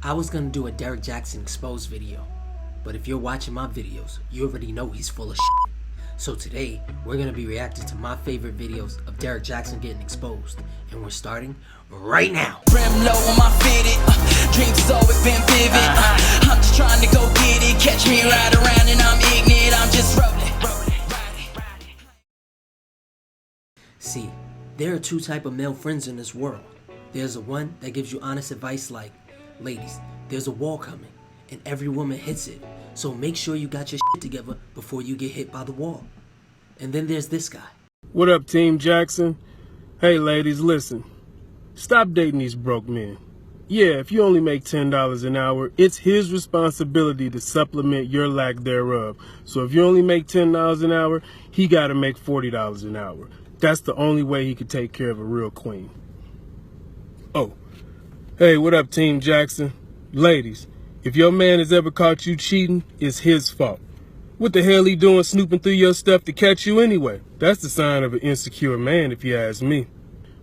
I was gonna do a Derrick Jaxn exposed video, but if you're watching my videos, you already know he's full of shit. So today, we're gonna be reacting to my favorite videos of Derrick Jaxn getting exposed, and we're starting right now. Brim low on my fitted, dreams has always been vivid. I'm just trying to go get it, catch me right around and I'm ignorant, I'm just rolling. See, there are two types of male friends in this world. There's the one that gives you honest advice like, ladies, there's a wall coming, and every woman hits it, so make sure you got your shit together before you get hit by the wall. And then there's this guy. What up, Team Jackson? Hey ladies, listen. Stop dating these broke men. Yeah, if you only make $10 an hour, it's his responsibility to supplement your lack thereof. So if you only make $10 an hour, he gotta make $40 an hour. That's the only way he could take care of a real queen. Oh, hey, what up, Team Jackson? Ladies, if your man has ever caught you cheating, it's his fault. What the hell he doing snooping through your stuff to catch you anyway? That's the sign of an insecure man, if you ask me.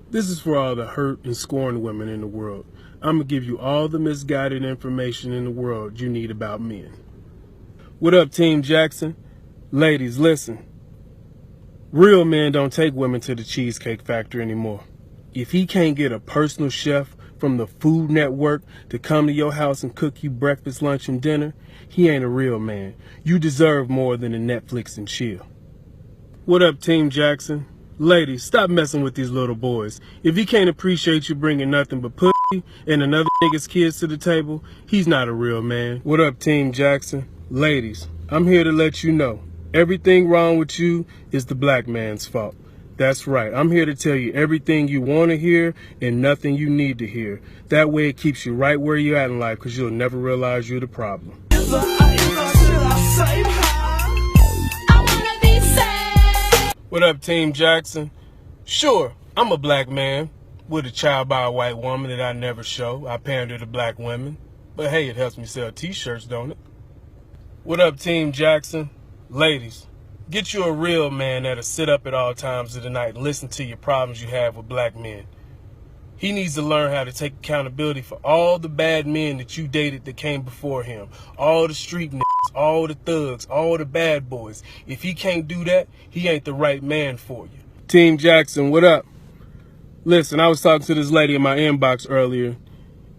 This is for all the hurt and scorned women in the world. I'm gonna give you all the misguided information in the world you need about men. What up, Team Jackson? Ladies, listen. Real men don't take women to the Cheesecake Factory anymore. If he can't get a personal chef from the Food Network to come to your house and cook you breakfast, lunch, and dinner, he ain't a real man. You deserve more than a Netflix and chill. What up, Team Jackson? Ladies, stop messing with these little boys. If he can't appreciate you bringing nothing but pussy and another nigga's kids to the table, he's not a real man. What up, Team Jackson? Ladies, I'm here to let you know, everything wrong with you is the black man's fault. That's right. I'm here to tell you everything you want to hear and nothing you need to hear. That way it keeps you right where you're at in life, because you'll never realize you're the problem. What up, Team Jackson? Sure, I'm a black man with a child by a white woman that I never show. I pander to black women. But hey, it helps me sell t-shirts, don't it? What up, Team Jackson? Ladies, get you a real man that'll sit up at all times of the night and listen to your problems you have with black men. He needs to learn how to take accountability for all the bad men that you dated that came before him. All the street niggas, all the thugs, all the bad boys. If he can't do that, he ain't the right man for you. Team Jackson, what up? Listen, I was talking to this lady in my inbox earlier,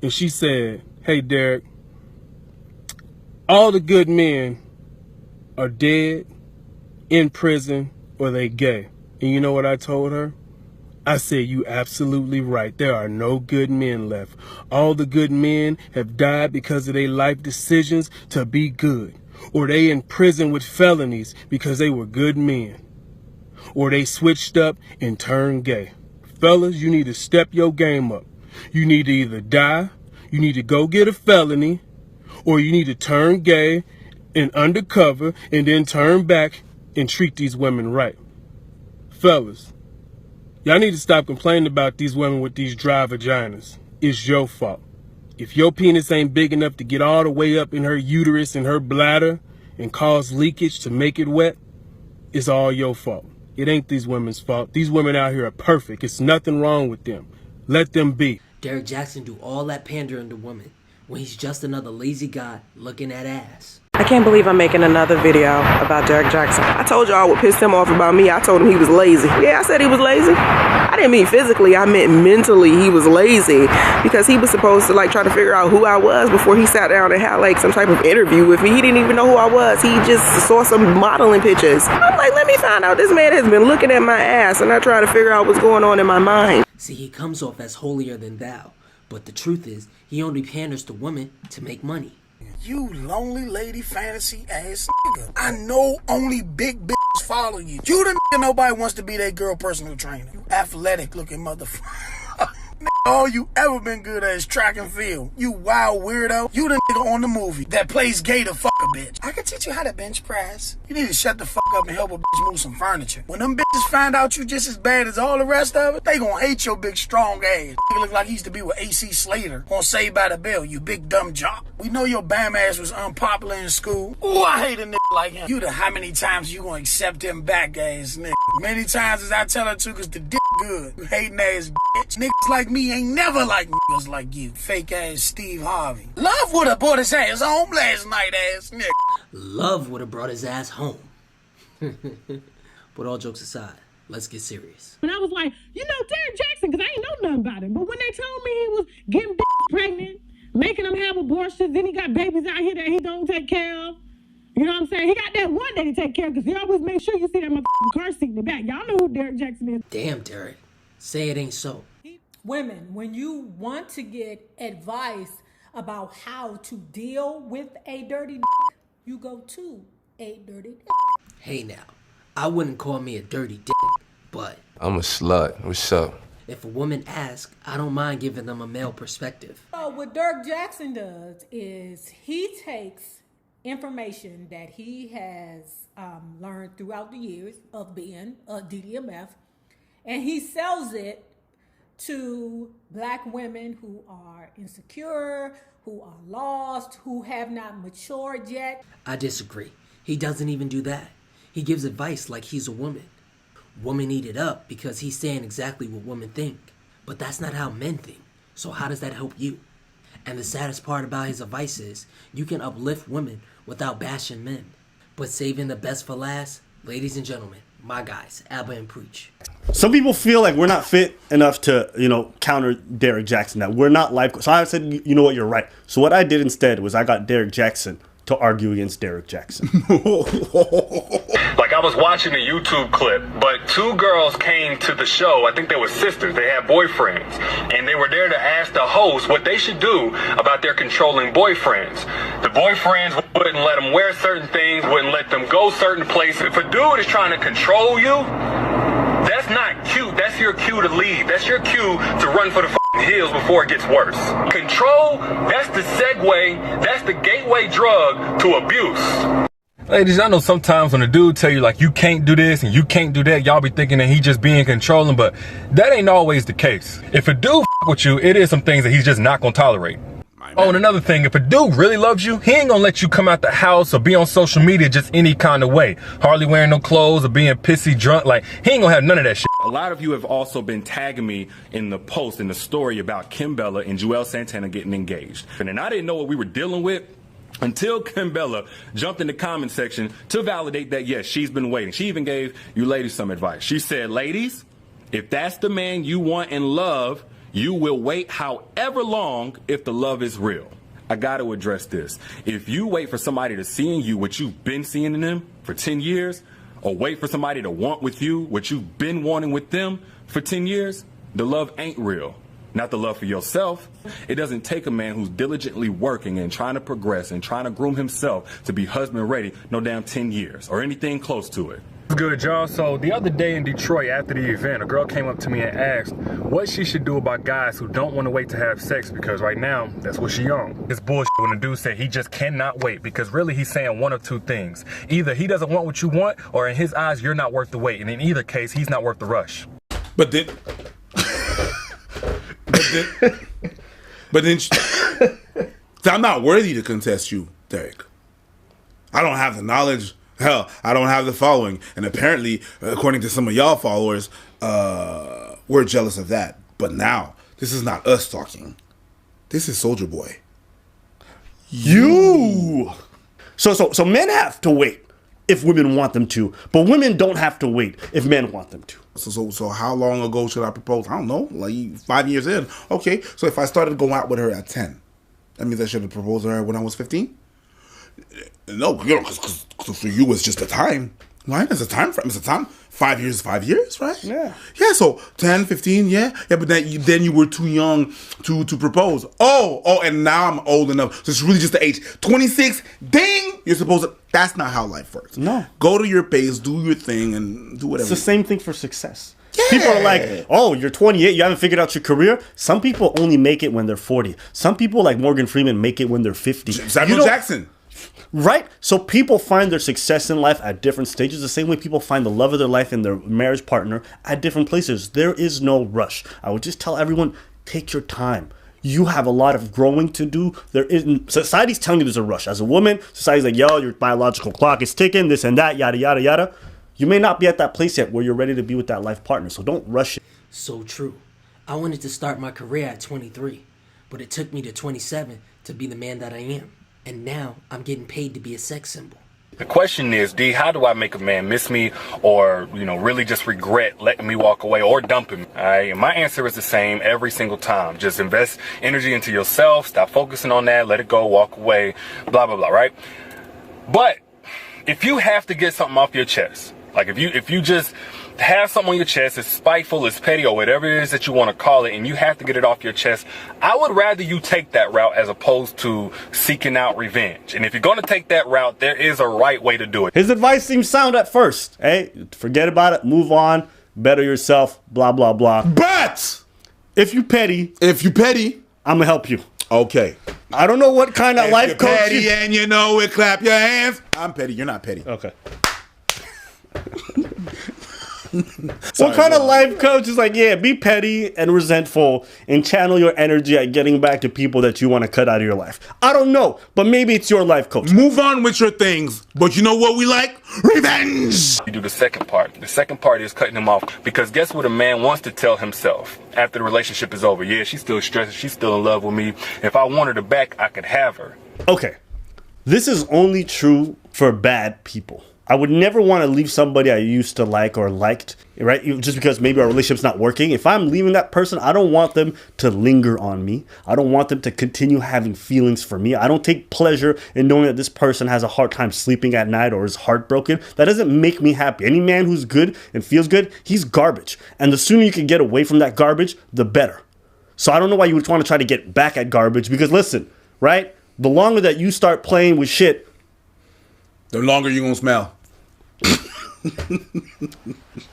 and she said, hey, Derrick, all the good men are dead, in prison, or they gay. And you know what I told her? I said, you absolutely right. There are no good men left. All the good men have died because of their life decisions to be good. Or they in prison with felonies because they were good men. Or they switched up and turned gay. Fellas, you need to step your game up. You need to either die, you need to go get a felony, or you need to turn gay and undercover and then turn back and treat these women right. Fellas, y'all need to stop complaining about these women with these dry vaginas. It's your fault. If your penis ain't big enough to get all the way up in her uterus and her bladder and cause leakage to make it wet, it's all your fault. It ain't these women's fault. These women out here are perfect. It's nothing wrong with them. Let them be. Derrick Jaxn do all that pandering to women when he's just another lazy guy looking at ass. I can't believe I'm making another video about Derrick Jaxn. I told y'all what pissed him off about me. I told him he was lazy. Yeah, I said he was lazy. I didn't mean physically. I meant mentally he was lazy, because he was supposed to try to figure out who I was before he sat down and had some type of interview with me. He didn't even know who I was. He just saw some modeling pictures. I'm like, let me find out. This man has been looking at my ass and I try to figure out what's going on in my mind. See, he comes off as holier than thou, but the truth is, he only panders to women to make money. You lonely lady fantasy ass nigga. I know only big bitches follow you. You the nigga nobody wants to be that girl personal trainer. You athletic looking motherfucker. All you ever been good at is track and field. You wild weirdo. You the nigga on the movie that plays gay to fuck a bitch. I can teach you how to bench press. You need to shut the fuck up and help a bitch move some furniture. When them bitches find out you just as bad as all the rest of it, they gonna hate your big strong ass. Nigga look like he used to be with AC Slater on Saved by the Bell, you big dumb jock. We know your bam ass was unpopular in school. Ooh, I hate a nigga like him. You the how many times you gonna accept him back ass nigga? Many times as I tell her to, cause the dick good. You hating ass bitch. Niggas like me ain't never like niggas like you. Fake ass Steve Harvey. Love would have brought his ass home last night, ass nigga. Love would have brought his ass home. But all jokes aside, let's get serious. And I was like, you know, Derrick Jaxn, because I ain't know nothing about him. But when they told me he was getting pregnant, making them have abortions, then he got babies out here that he don't take care of. You know what I'm saying? He got that one that he take care of, because he always make sure you see that motherfucking car seat in the back. Y'all know who Derrick Jaxn is. Damn, Derrick. Say it ain't so. Women, when you want to get advice about how to deal with a dirty dick, you go to a dirty dick. Hey now, I wouldn't call me a dirty dick, but I'm a slut. What's up? if a woman asks, I don't mind giving them a male perspective. So what Derrick Jaxn does is he takes information that he has learned throughout the years of being a DDMF, and he sells it to black women who are insecure, who are lost, who have not matured yet. I disagree. He doesn't even do that. He gives advice like he's a woman. Women eat it up because he's saying exactly what women think. But that's not how men think. So how does that help you? And the saddest part about his advice is you can uplift women without bashing men. But saving the best for last, ladies and gentlemen, my guys, Abba and Preach. Some people feel like we're not fit enough to, counter Derrick Jaxn. That we're not life. So I said, you know what, you're right. So what I did instead was I got Derrick Jaxn to argue against Derrick Jaxn. Like I was watching a YouTube clip, but two girls came to the show. I think they were sisters. They had boyfriends, and they were there to ask the host what they should do about their controlling boyfriends. The boyfriends wouldn't let them wear certain things, wouldn't let them go certain places. If a dude is trying to control you, that's not cute. That's your cue to leave. That's your cue to run for the hills before it gets worse. Control, that's the segue, that's the gateway drug to abuse. Ladies, I know sometimes when a dude tell you like you can't do this and you can't do that, y'all be thinking that he just being controlling, but that ain't always the case. If a dude with you, it is some things that he's just not gonna tolerate. Oh, and another thing, if a dude really loves you, he ain't gonna let you come out the house or be on social media just any kind of way. Hardly wearing no clothes or being pissy drunk. Like, he ain't gonna have none of that shit. A lot of you have also been tagging me in the post, in the story about Kim Bella and Joel Santana getting engaged. And I didn't know what we were dealing with until Kim Bella jumped in the comment section to validate that, yes, she's been waiting. She even gave you ladies some advice. She said, ladies, if that's the man you want and love, you will wait however long if the love is real. I got to address this. If you wait for somebody to see in you what you've been seeing in them for 10 years, or wait for somebody to want with you what you've been wanting with them for 10 years, the love ain't real. Not the love for yourself. It doesn't take a man who's diligently working and trying to progress and trying to groom himself to be husband ready no damn 10 years or anything close to it. Good, y'all. So the other day in Detroit after the event, a girl came up to me and asked what she should do about guys who don't want to wait to have sex because right now, that's what she on. It's bullshit when a dude said he just cannot wait because really he's saying one of two things. Either he doesn't want what you want or in his eyes, you're not worth the wait. And in either case, he's not worth the rush. But then so I'm not worthy to contest you, Derrick. I don't have the knowledge. Hell, I don't have the following. And apparently, according to some of y'all followers, we're jealous of that. But now, this is not us talking. This is Soulja Boy. You! So men have to wait if women want them to. But women don't have to wait if men want them to. So how long ago should I propose? I don't know, like 5 years in. Okay, so if I started going out with her at 10, that means I should have proposed to her when I was 15? No, because for you it's just a time, right? It's a time frame. It's a time. 5 years, 5 years, right? Yeah. Yeah, so 10, 15, yeah. But then you were too young to propose. Oh, and now I'm old enough. So it's really just the age. 26, ding! You're supposed to... That's not how life works. No. Go to your pace, do your thing, and do whatever. It's the same thing for success. Yeah. People are like, oh, you're 28, you haven't figured out your career. Some people only make it when they're 40. Some people, like Morgan Freeman, make it when they're 50. Samuel Jackson. Right? So people find their success in life at different stages, the same way people find the love of their life and their marriage partner at different places. There is no rush. I would just tell everyone, take your time. You have a lot of growing to do. There isn't. Society's telling you there's a rush. As a woman, society's like, yo, your biological clock is ticking, this and that, yada, yada, yada. You may not be at that place yet where you're ready to be with that life partner, so don't rush it. So true. I wanted to start my career at 23, but it took me to 27 to be the man that I am. And now I'm getting paid to be a sex symbol. The question is, D, how do I make a man miss me or, really just regret letting me walk away or dumping me? All right? And my answer is the same every single time. Just invest energy into yourself, stop focusing on that, let it go, walk away, blah, blah, blah, right? But if you have to get something off your chest, like if you just have something on your chest, it's spiteful, it's petty, or whatever it is that you want to call it, and you have to get it off your chest, I would rather you take that route as opposed to seeking out revenge. And if you're going to take that route, there is a right way to do it. His advice seems sound at first. Hey, forget about it, move on, better yourself, blah, blah, blah. But if you petty, I'm going to help you. Okay. I don't know what kind of If life you're coach petty and you know it, clap your hands. I'm petty. You're not petty. Okay. What kind of life coach is like, yeah, be petty and resentful and channel your energy at getting back to people that you want to cut out of your life? I don't know, but maybe it's your life coach. Move on with your things, but you know what we like? Revenge! You do the second part. The second part is cutting him off, because guess what a man wants to tell himself after the relationship is over? Yeah, she's still stressed, she's still in love with me. If I wanted her back, I could have her. Okay, this is only true for bad people. I would never want to leave somebody I used to like or liked, right? Just because maybe our relationship's not working. If I'm leaving that person, I don't want them to linger on me. I don't want them to continue having feelings for me. I don't take pleasure in knowing that this person has a hard time sleeping at night or is heartbroken. That doesn't make me happy. Any man who's good and feels good, he's garbage. And the sooner you can get away from that garbage, the better. So I don't know why you would want to try to get back at garbage, because listen, right? The longer that you start playing with shit, the longer you're going to smell.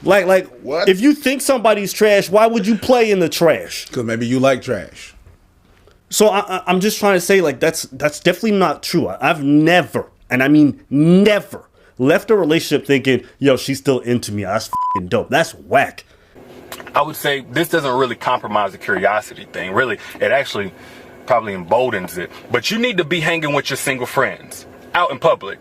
like what? If you think somebody's trash, why would you play in the trash? Because maybe you like trash. So I'm just trying to say, like, that's definitely not true. I've never, and I mean never, left a relationship thinking, yo, she's still into me. That's f***ing dope. That's whack. I would say this doesn't really compromise the curiosity thing. Really, it actually probably emboldens it. But you need to be hanging with your single friends out in public.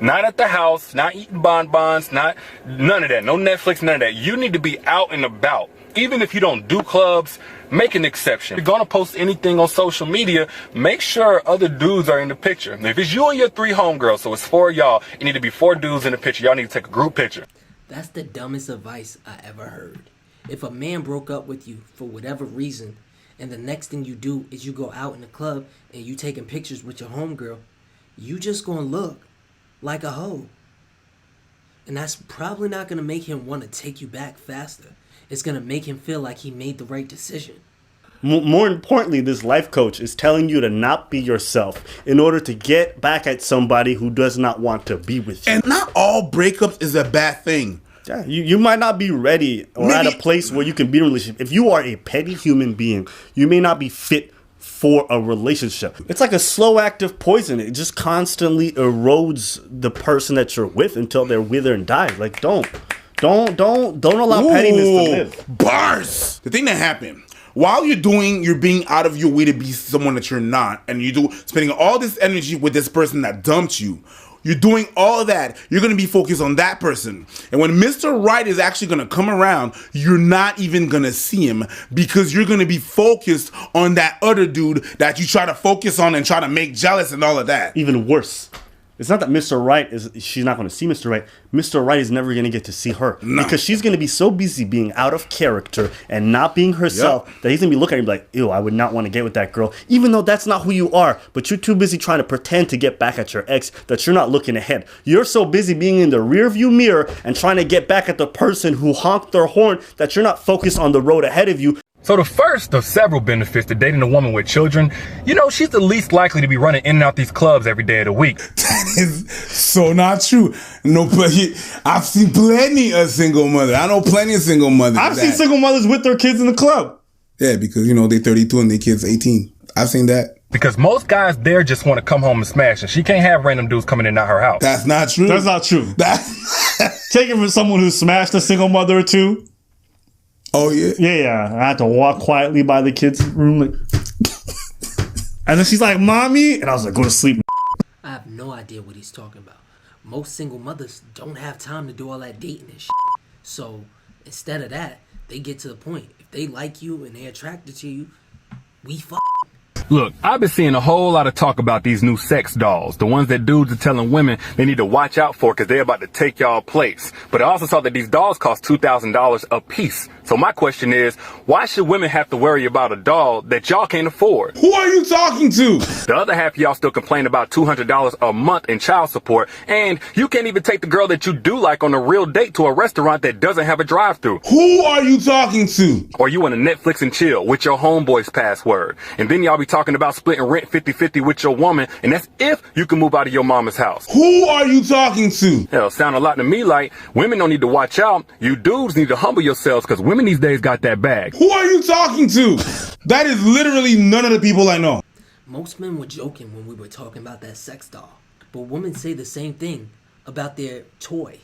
Not at the house, not eating bonbons, none of that. No Netflix, none of that. You need to be out and about. Even if you don't do clubs, make an exception. If you're gonna post anything on social media, make sure other dudes are in the picture. If it's you and your 3 homegirls, so it's 4 of y'all, it need to be 4 dudes in the picture. Y'all need to take a group picture. That's the dumbest advice I ever heard. If a man broke up with you for whatever reason, and the next thing you do is you go out in the club and you taking pictures with your homegirl, you just gonna look like a hoe. And that's probably not going to make him want to take you back faster. It's going to make him feel like he made the right decision. More importantly, this life coach is telling you to not be yourself in order to get back at somebody who does not want to be with you. And not all breakups is a bad thing. Yeah, you might not be ready or at a place where you can be in a relationship. If you are a petty human being, you may not be fit for a relationship. It's like a slow active poison. It just constantly erodes the person that you're with until they're wither and die. Like, don't allow pettiness to live. Bars. The thing that happened while you're being out of your way to be someone that you're not, and spending all this energy with this person that dumped you. You're doing all of that. You're going to be focused on that person. And when Mr. Right is actually going to come around, you're not even going to see him, because you're going to be focused on that other dude that you try to focus on and try to make jealous and all of that. Even worse. It's not that Mr. Right she's not going to see Mr. Right. Mr. Right is never going to get to see her. No. Because she's going to be so busy being out of character and not being herself that he's going to be looking at her and be like, ew, I would not want to get with that girl. Even though that's not who you are. But you're too busy trying to pretend to get back at your ex that you're not looking ahead. You're so busy being in the rearview mirror and trying to get back at the person who honked their horn that you're not focused on the road ahead of you. So the first of several benefits to dating a woman with children, she's the least likely to be running in and out these clubs every day of the week. That is so not true. I've seen plenty of single mothers. I know plenty of single mothers. I've seen single mothers with their kids in the club. Yeah, because, they're 32 and their kid's 18. I've seen that. Because most guys there just want to come home and smash, and she can't have random dudes coming in and out her house. That's not true. That's not true. Take it from someone who smashed a single mother or two. Oh, yeah? Yeah. I had to walk quietly by the kids' room. And then she's like, Mommy? And I was like, go to sleep. I have no idea what he's talking about. Most single mothers don't have time to do all that dating and shit. So instead of that, they get to the point. If they like you and they're attracted to you, we fuck. Look, I've been seeing a whole lot of talk about these new sex dolls, the ones that dudes are telling women they need to watch out for because they're about to take y'all place. But I also saw that these dolls cost $2,000 a piece. So my question is, why should women have to worry about a doll that y'all can't afford? Who are you talking to? The other half of y'all still complain about $200 a month in child support, and you can't even take the girl that you do like on a real date to a restaurant that doesn't have a drive-thru. Who are you talking to? Or you want to Netflix and chill with your homeboy's password. And then y'all be talking about splitting rent 50-50 with your woman, and that's if you can move out of your mama's house. Who are you talking to? Hell, sound a lot to me like women don't need to watch out. You dudes need to humble yourselves because women these days got that bag. Who are you talking to? That is literally none of the people I know. Most men were joking when we were talking about that sex doll. But women say the same thing about their toy.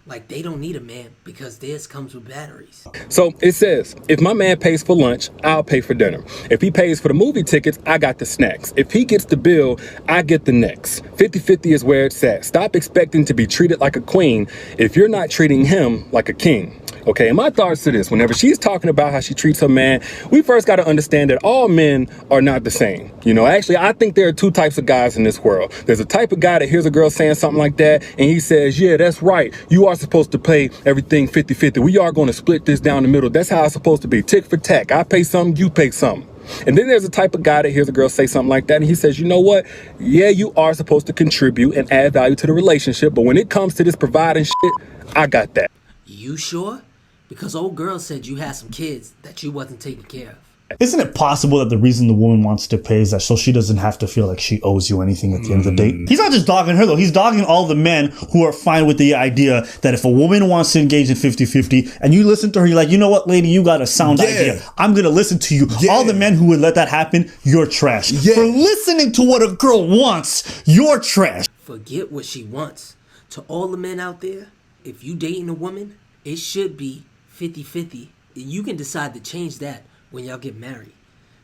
Like they don't need a man because theirs comes with batteries. So it says, if my man pays for lunch, I'll pay for dinner. If he pays for the movie tickets, I got the snacks. If he gets the bill, I get the next. 50-50 is where it's at. Stop expecting to be treated like a queen if you're not treating him like a king. Okay, and my thoughts to this, whenever she's talking about how she treats her man, we first got to understand that all men are not the same. You know, actually, I think there are two types of guys in this world. There's a type of guy that hears a girl saying something like that, and he says, yeah, that's right. You are supposed to pay everything 50-50. We are going to split this down the middle. That's how it's supposed to be. Tick for tack. I pay something, you pay something. And then there's a type of guy that hears a girl say something like that, and he says, you know what? Yeah, you are supposed to contribute and add value to the relationship, but when it comes to this providing shit, I got that. You sure? Because old girl said you had some kids that you wasn't taking care of. Isn't it possible that the reason the woman wants to pay is that so she doesn't have to feel like she owes you anything at the end of the date? He's not just dogging her though. He's dogging all the men who are fine with the idea that if a woman wants to engage in 50-50 and you listen to her, you're like, you know what, lady, you got a sound idea. I'm going to listen to you. All the men who would let that happen, you're trash. For listening to what a girl wants, you're trash. Forget what she wants. To all the men out there, if you dating a woman, it should be 50-50. You can decide to change that when y'all get married.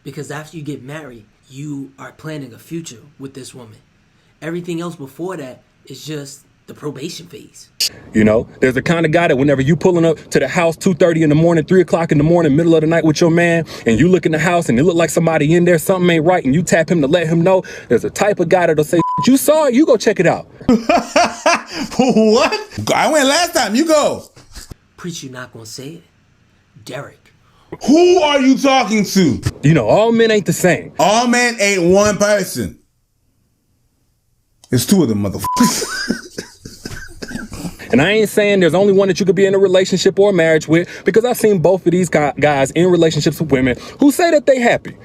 Because after you get married, you are planning a future with this woman. Everything else before that is just the probation phase. You know, there's the kind of guy that whenever you pulling up to the house 2:30 in the morning, 3 o'clock in the morning, middle of the night with your man, and you look in the house and it look like somebody in there, something ain't right, and you tap him to let him know, there's a type of guy that'll say, you saw it, you go check it out. What? I went last time, you go. Preach, you're not gonna say it. Derrick. Who are you talking to? You know, all men ain't the same. All men ain't one person. It's two of them motherfuckers. And I ain't saying there's only one that you could be in a relationship or a marriage with, because I've seen both of these guys in relationships with women who say that they happy.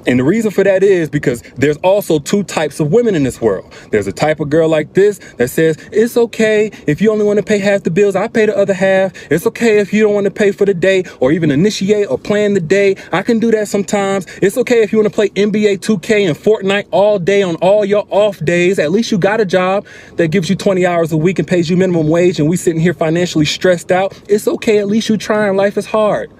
And the reason for that is because there's also two types of women in this world. There's a type of girl like this that says, it's okay if you only want to pay half the bills, I pay the other half. It's okay if you don't want to pay for the day or even initiate or plan the day. I can do that sometimes. It's okay if you want to play NBA 2K and Fortnite all day on all your off days. At least you got a job that gives you 20 hours a week and pays you minimum wage, and we sitting here financially stressed out. It's okay. At least you trying. Life is hard.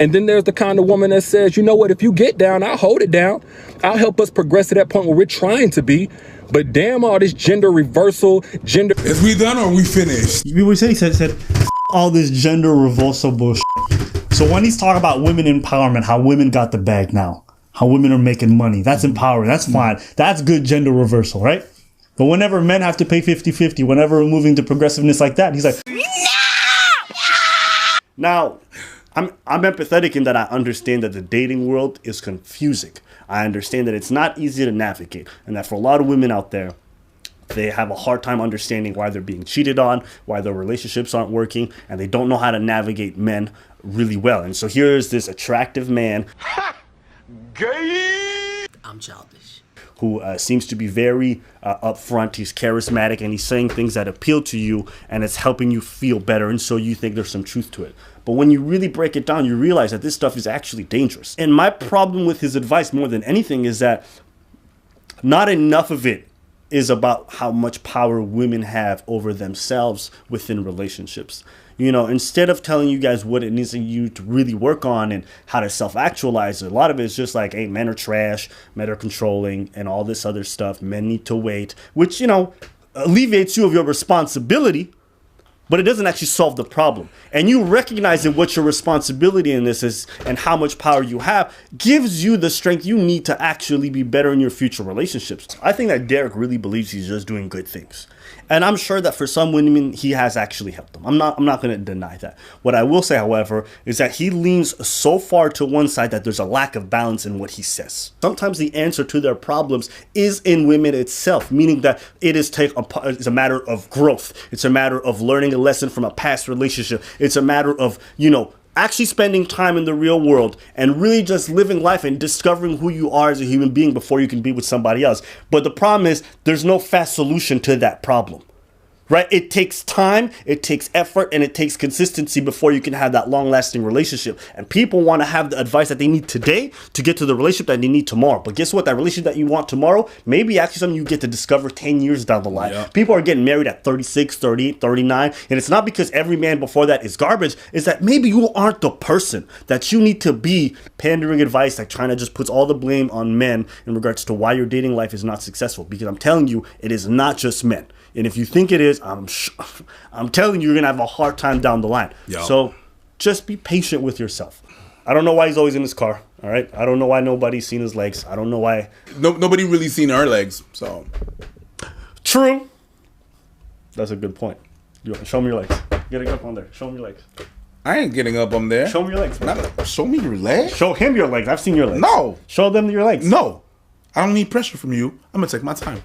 And then there's the kind of woman that says, you know what, if you get down, I'll hold it down. I'll help us progress to that point where we're trying to be. But damn all this gender reversal, gender... Is we done or we finished? He said all this gender reversal bullshit. So when he's talking about women empowerment, how women got the bag now, how women are making money, that's empowering, that's fine. That's good gender reversal, right? But whenever men have to pay 50-50, whenever we're moving to progressiveness like that, he's like, no! Now... I'm empathetic in that I understand that the dating world is confusing. I understand that it's not easy to navigate, and that for a lot of women out there, they have a hard time understanding why they're being cheated on, why their relationships aren't working, and they don't know how to navigate men really well. And so here's this attractive man. Gay! I'm childish. Who seems to be very upfront. He's charismatic, and he's saying things that appeal to you, and it's helping you feel better, and so you think there's some truth to it. But when you really break it down, you realize that this stuff is actually dangerous. And my problem with his advice more than anything is that not enough of it is about how much power women have over themselves within relationships. You know, instead of telling you guys what it needs you to really work on and how to self-actualize, a lot of it is just like, hey, men are trash, men are controlling, and all this other stuff. Men need to wait, which, you know, alleviates you of your responsibility. but it doesn't actually solve the problem. And you recognizing what your responsibility in this is and how much power you have gives you the strength you need to actually be better in your future relationships. I think that Derrick really believes he's just doing good things. And I'm sure that for some women, he has actually helped them. I'm not going to deny that. What I will say, however, is that he leans so far to one side that there's a lack of balance in what he says. Sometimes the answer to their problems is in women itself, meaning that it's a matter of growth. It's a matter of learning a lesson from a past relationship. It's a matter of, actually spending time in the real world and really just living life and discovering who you are as a human being before you can be with somebody else. But the problem is there's no fast solution to that problem. Right? It takes time, it takes effort, and it takes consistency before you can have that long-lasting relationship. And people want to have the advice that they need today to get to the relationship that they need tomorrow. But guess what? That relationship that you want tomorrow may be actually something you get to discover 10 years down the line. Yep. People are getting married at 36, 38, 39. And it's not because every man before that is garbage. It's that maybe you aren't the person that you need to be pandering advice that China just puts all the blame on men in regards to why your dating life is not successful. Because I'm telling you, it is not just men. And if you think it is, I'm telling you, you're going to have a hard time down the line. Yo. So just be patient with yourself. I don't know why he's always in his car. All right. I don't know why nobody's seen his legs. I don't know why. Nobody really seen her legs. So true. That's a good point. Show me your legs. Get up on there. Show me your legs. I ain't getting up on there. Show me your legs. Show me your legs? Show him your legs. I've seen your legs. No. Show them your legs. No. I don't need pressure from you. I'm going to take my time.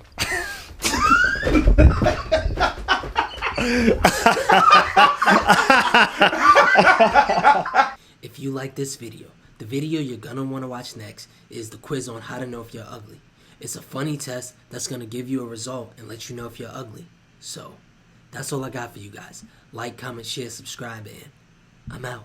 If you like this video, the video you're gonna want to watch next is the quiz on how to know if you're ugly. It's a funny test that's gonna give you a result and let you know if you're ugly. So that's all I got for you guys. Like, comment, share, subscribe, and I'm out.